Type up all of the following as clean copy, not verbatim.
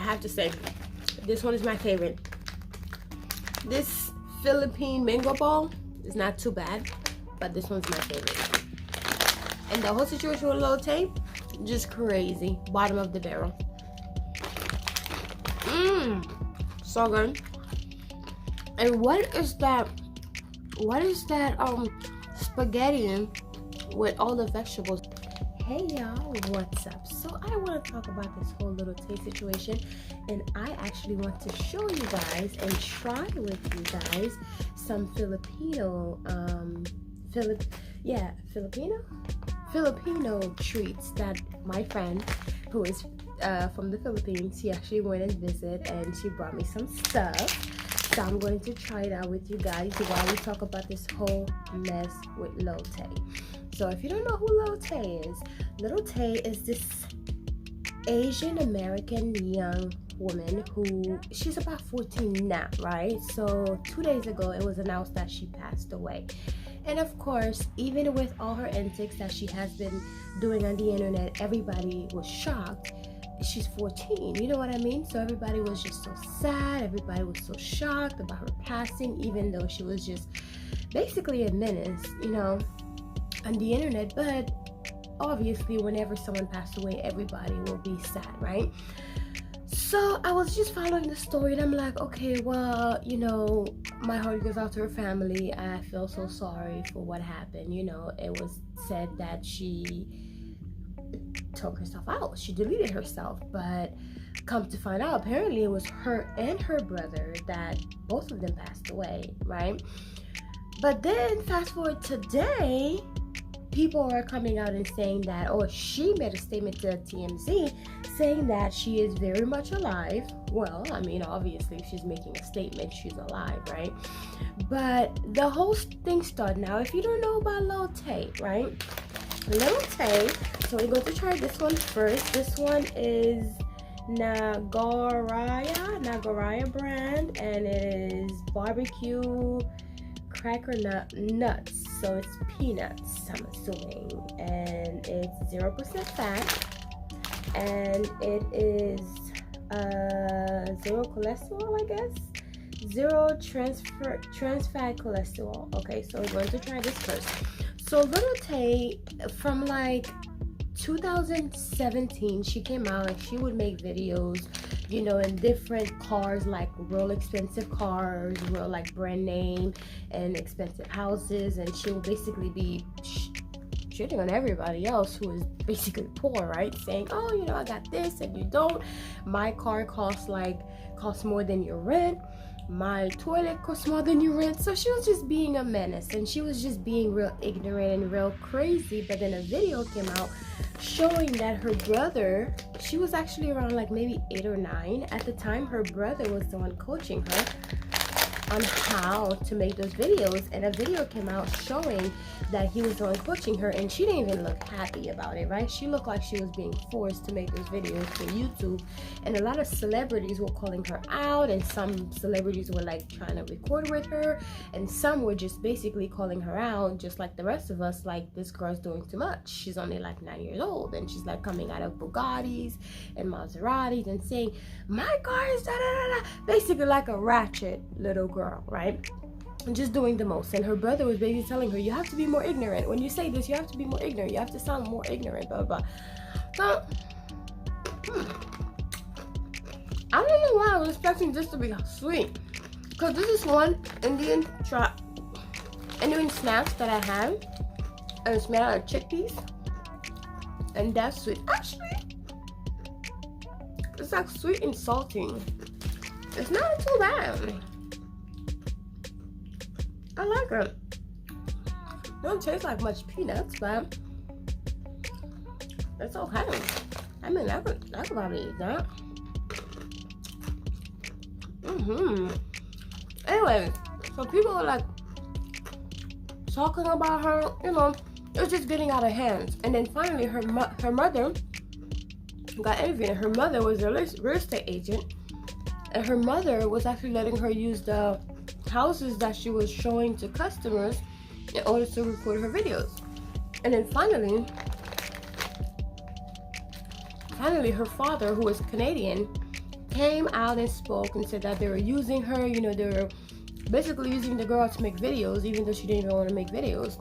have to say, this one is my favorite. This Philippine mango ball is not too bad, but this one's my favorite. And the whole situation with Lil Tay, just crazy. Bottom of the barrel. So good. And what is that spaghetti with all the vegetables? Hey y'all, what's up? So I want to talk about this whole Lil Tay situation, and I actually want to show you guys and try with you guys some Filipino treats that my friend who is from the Philippines, she actually went and visited, and she brought me some stuff. So I'm going to try it out with you guys while we talk about this whole mess with Lil Tay. So if you don't know who Lil Tay is this Asian American young woman who, she's about 14 now, right? So 2 days ago it was announced that she passed away. And of course, even with all her antics that she has been doing on the internet, everybody was shocked. She's 14, you know what I mean? So everybody was just so sad, everybody was so shocked about her passing, even though she was just basically a menace, you know, on the internet. But obviously whenever someone passed away, everybody will be sad, right? So I was just following the story, and I'm like, okay, well, you know, my heart goes out to her family. I feel so sorry for what happened. You know, it was said that she took herself out, she deleted herself, but come to find out, apparently it was her and her brother that both of them passed away, right? But then fast forward today, people are coming out and saying that, or she made a statement to TMZ saying that she is very much alive. Well, I mean, obviously if she's making a statement, she's alive, right? But the whole thing started. Now, if you don't know about Lil Tay, right? Lil Tay, so we're going to try this one first. This one is Nagaraya brand, and it is barbecue cracker nuts, so it's peanuts, I'm assuming, and it's 0% fat, and it is zero cholesterol, I guess, zero trans fat cholesterol. Okay, so we're going to try this first. So Lil Tay, from like 2017, she came out and she would make videos, you know, in different cars, like real expensive cars, real like brand name and expensive houses, and she will basically be shitting on everybody else who is basically poor, right? Saying, oh, you know, I got this and you don't. My car costs more than your rent. My toilet costs more than your rent. So she was just being a menace, and she was just being real ignorant and real crazy. But then a video came out showing that her brother, she was actually around like maybe 8 or 9 at the time, her brother was the one coaching her on how to make those videos, and a video came out showing that he was the one coaching her, and she didn't even look happy about it, right? She looked like she was being forced to make those videos for YouTube, and a lot of celebrities were calling her out, and some celebrities were like trying to record with her, and some were just basically calling her out, just like the rest of us, like, this girl's doing too much. She's only like 9 years old, and she's like coming out of Bugattis and Maseratis and saying, my car is da da da da, basically like a ratchet little girl, right? And just doing the most. And her brother was basically telling her, you have to be more ignorant. When you say this, you have to be more ignorant. You have to sound more ignorant, blah, blah. So, I don't know why I was expecting this to be sweet. Because this is one Indian snack that I have. And it's made out of chickpeas. And that's sweet. Actually, it's like sweet and salty. It's not too bad. I like it. Don't taste like much peanuts, but it's okay. I mean, I could probably eat that. Anyway, so people are like talking about her, you know, it was just getting out of hand. And then finally her mother got interviewed, and her mother was a real estate agent, and her mother was actually letting her use the houses that she was showing to customers in order to record her videos. And then finally her father, who was Canadian, came out and spoke and said that they were using her, you know, they were basically using the girl to make videos, even though she didn't even want to make videos.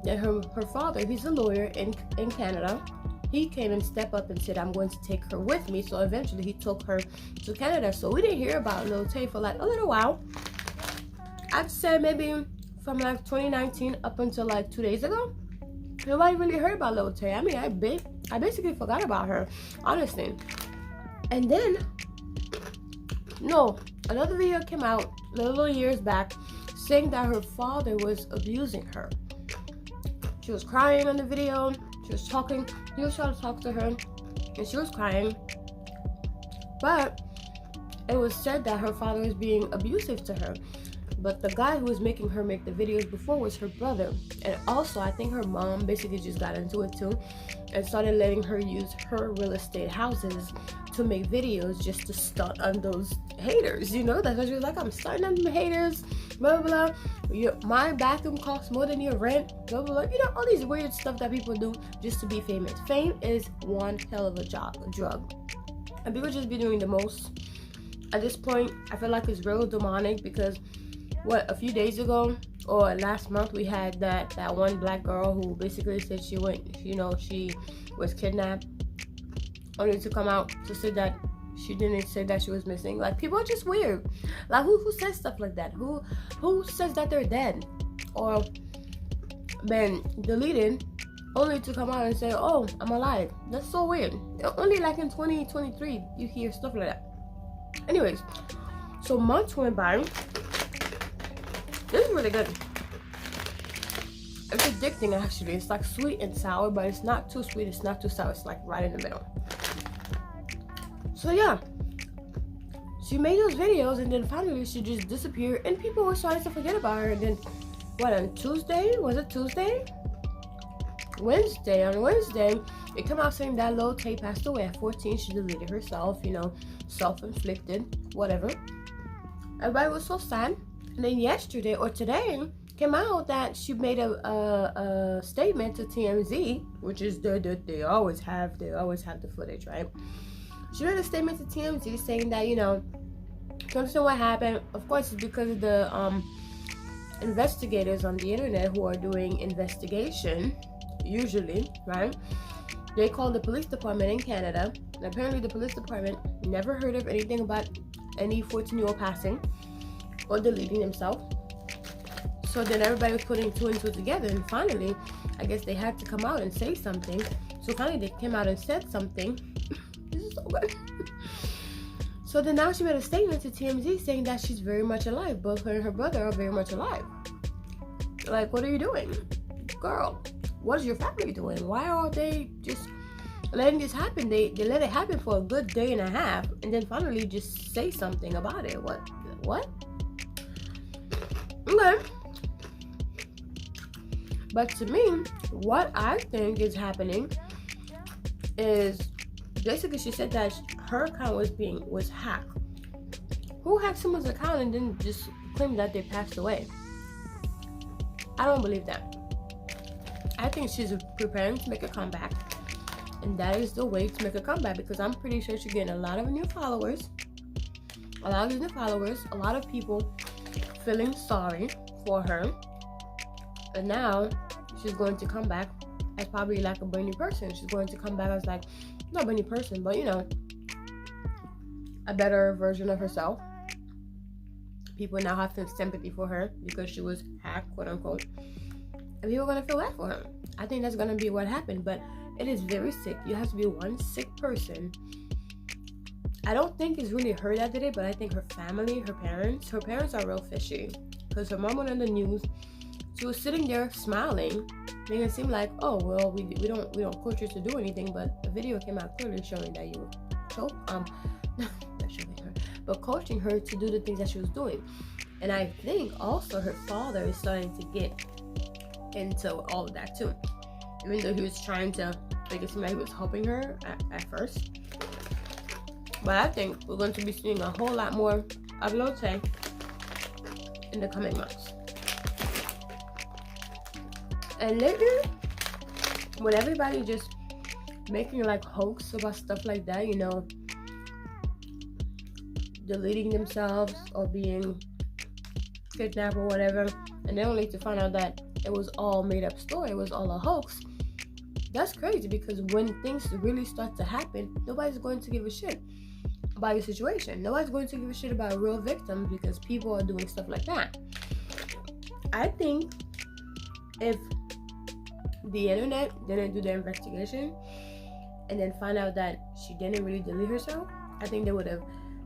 Then her father, he's a lawyer in Canada, he came and stepped up and said, I'm going to take her with me. So eventually he took her to Canada. So we didn't hear about Lil Tay for like a little while. I'd say maybe from like 2019 up until like 2 days ago. Nobody really heard about Lil Tay. I mean, I basically forgot about her, honestly. And then, no, another video came out a little years back saying that her father was abusing her. She was crying on the video. She was talking. He was trying to talk to her, and she was crying. But it was said that her father was being abusive to her. But the guy who was making her make the videos before was her brother. And also, I think her mom basically just got into it too and started letting her use her real estate houses to make videos just to stunt on those haters. You know, that's what she was like, I'm stunting on the haters, blah, blah, blah. My bathroom costs more than your rent, blah, blah, blah. You know, all these weird stuff that people do just to be famous. Fame is one hell of a drug. And people just be doing the most. At this point, I feel like it's real demonic because a few days ago or last month we had that one black girl who basically said she was kidnapped, only to come out to say that she didn't say that she was missing. Like, people are just weird. Like, who says stuff like that? Who says that they're dead or been deleted only to come out and say, oh, I'm alive? That's so weird. Only like in 2023 you hear stuff like that. Anyways, so months went by. This is really good. It's addicting, actually. It's like sweet and sour, but it's not too sweet, it's not too sour. It's like right in the middle. So yeah, she made those videos and then finally she just disappeared and people were starting to forget about her. And then on Tuesday? Was it Tuesday? Wednesday. On Wednesday, it came out saying that Lil Tay passed away at 14. She deleted herself, you know, self-inflicted, whatever. Everybody was so sad. And then yesterday or today came out that she made a statement to TMZ, which is they always have the footage, right? She made a statement to TMZ saying that, you know, to understand what happened, of course it's because of the investigators on the internet who are doing investigation, usually, right? They called the police department in Canada, and apparently the police department never heard of anything about any 14-year-old passing or deleting himself. So then everybody was putting two and two together, and finally, I guess they had to come out and say something. So finally they came out and said something. This is so good. So then now she made a statement to TMZ saying that she's very much alive. Both her and her brother are very much alive. Like, what are you doing? Girl, what is your family doing? Why are they just letting this happen? They let it happen for a good day and a half, and then finally just say something about it. What? Okay. But to me, what I think is happening is basically she said that her account was hacked. Who hacked someone's account and then just claimed that they passed away? I don't believe that. I think she's preparing to make a comeback, and that is the way to make a comeback, because I'm pretty sure she's getting a lot of new followers. A lot of people feeling sorry for her, and now she's going to come back as probably like a brand new person. She's going to come back as like, not a brand new person, but you know, a better version of herself. People now have some sympathy for her because she was hacked, quote unquote, and people are going to feel bad for her. I think that's going to be what happened, but it is very sick. You have to be one sick person. I don't think it's really her that did it, but I think her family, her parents are real fishy, because her mom went on the news. She was sitting there smiling, making it seem like, oh well, we don't coach you to do anything, but a video came out clearly showing that you not showing her, but coaching her to do the things that she was doing. And I think also her father is starting to get into all of that too, even though he was trying to make it seem like he was helping her at first. But I think we're going to be seeing a whole lot more of Lil Tay in the coming months. And lately, when everybody just making like hoax about stuff like that, you know, deleting themselves or being kidnapped or whatever, and then only to find out that it was all made up story, it was all a hoax. That's crazy, because when things really start to happen, nobody's going to give a shit about your situation. Nobody's going to give a shit about real victims because people are doing stuff like that. I think if the internet didn't do the investigation and then find out that she didn't really delete herself, I think they would have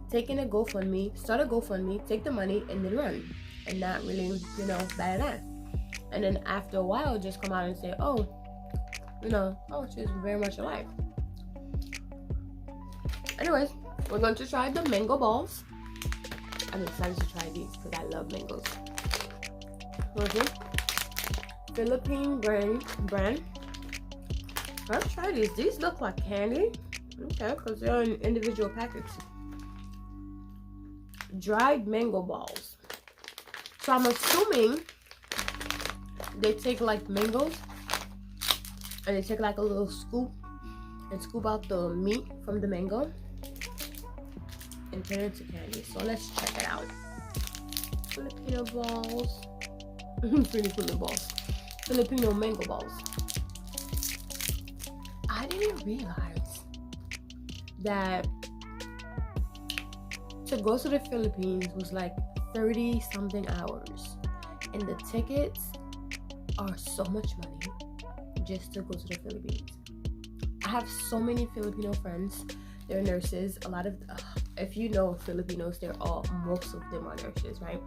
taken a GoFundMe, start a GoFundMe, take the money, and then run, and not really, bat an eye. And then after a while, just come out and say, oh, she's very much alive. Anyways, we're going to try the mango balls. I'm excited to try these because I love mangoes. Okay. Philippine brand. Let's try these. These look like candy. Okay, because they're in individual packets. Dried mango balls. So I'm assuming they take like mangoes and they take like a little scoop and scoop out the meat from the mango and turn it into candy. So let's check it out. Filipino balls. Filipino balls. Filipino mango balls. I didn't realize that to go to the Philippines was like 30 something hours, and the tickets are so much money just to go to the Philippines. I have so many Filipino friends. They're nurses. A lot of if you know Filipinos, most of them are nurses, right?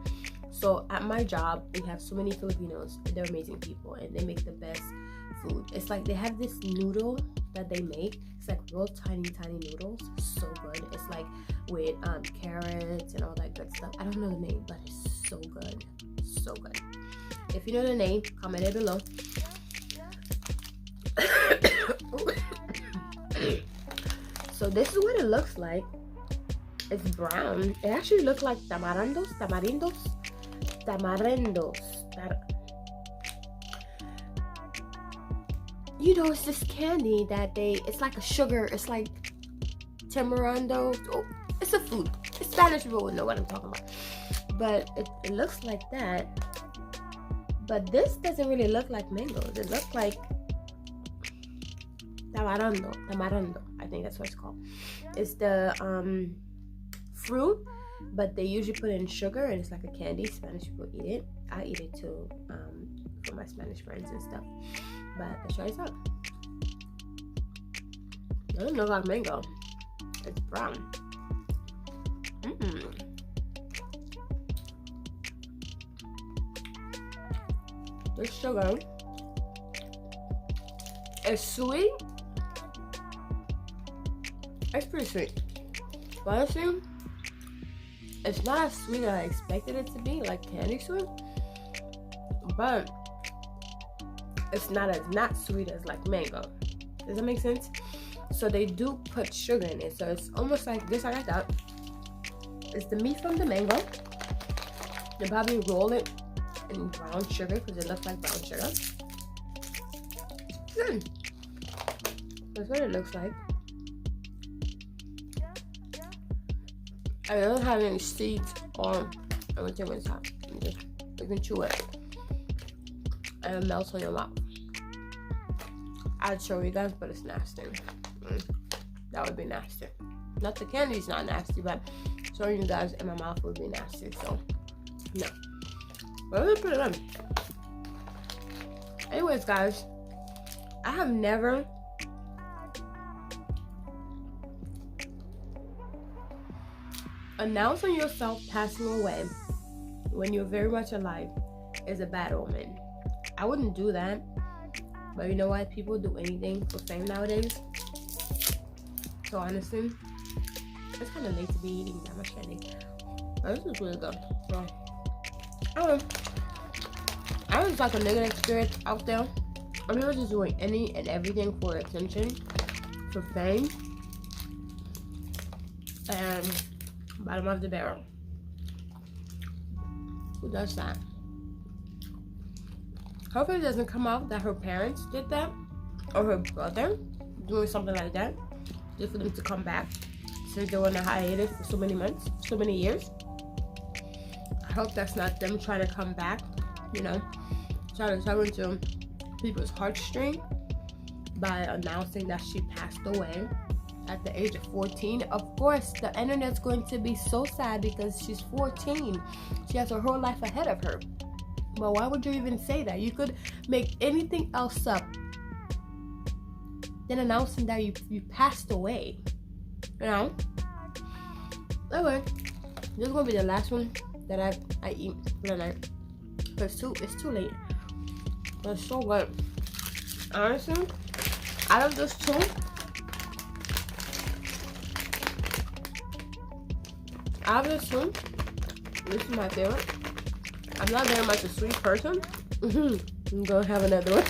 So at my job, we have so many Filipinos. They're amazing people, and they make the best food. It's like they have this noodle that they make. It's like real tiny noodles. So good. It's like with carrots and all that good stuff. I don't know the name, but it's so good. So good. If you know the name, comment it below. So this is what it looks like. It's brown. It actually looks like tamarindos. It's this candy that it's like a sugar. It's like tamarindo. Oh, it's a food. It's Spanish people would know what I'm talking about. But it looks like that. But this doesn't really look like mangoes. It looks like tamarindo. I think that's what it's called. It's the fruit, but they usually put in sugar, and it's like a candy. Spanish people eat it. I eat it too, for my Spanish friends and stuff. But let's try this out. It doesn't look like mango. It's brown. This sugar is sweet. It's pretty sweet. But honestly, it's not as sweet as I expected it to be, like candy sweet. But it's not sweet as like mango. Does that make sense? So they do put sugar in it. So it's almost like this. I like that. It's the meat from the mango. They probably roll it in brown sugar because it looks like brown sugar. That's what it looks like. I don't have any seeds or anything inside. You can chew it and it melts on your mouth. I'd show you guys, but it's nasty. That would be nasty. Not the candy's not nasty, but showing you guys in my mouth would be nasty. So no. But let's put it on. Anyways, guys, I have never announcing yourself passing away when you're very much alive is a bad omen. I wouldn't do that, but you know what? People do anything for fame nowadays. So honestly, it's kind of late to be eating that much candy. But this is really good. So, I was like a negative spirit out there. I'm not just doing any and everything for attention, for fame, and bottom of the barrel. Who does that? Hopefully it doesn't come out that her parents did that, or her brother doing something like that, just for them to come back since they were on a hiatus for so many months, so many years. I hope that's not them trying to come back, you know, trying to tug into people's heartstring by announcing that she passed away at the age of 14. Of course, the internet's going to be so sad because she's 14. She has her whole life ahead of her. But why would you even say that? You could make anything else up than announcing that you passed away. You know? Anyway, this is gonna be the last one that I eat for the night. But it's too late. But it's so good. Honestly, out of this two, this is my favorite. I'm not very much a sweet person. I'm gonna have another one.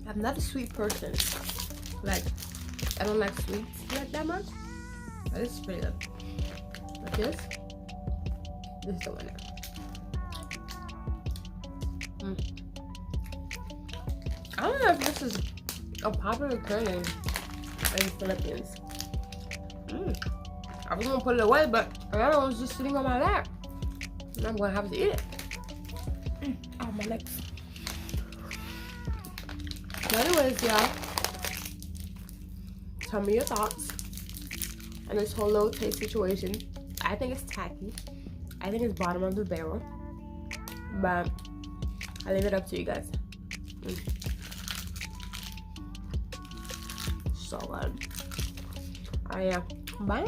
I'm not a sweet person. Like, I don't like sweets like that much. But this is pretty good. But this is the winner. I don't know if this is a popular trend in the Philippines. I was gonna put it away, but another one was just sitting on my lap. And I'm gonna have to eat it. Oh, my legs. But anyways, y'all, tell me your thoughts on this whole Lil Tay situation. I think it's tacky. I think it's bottom of the barrel. But I leave it up to you guys. So good. Alright, yeah. Bye.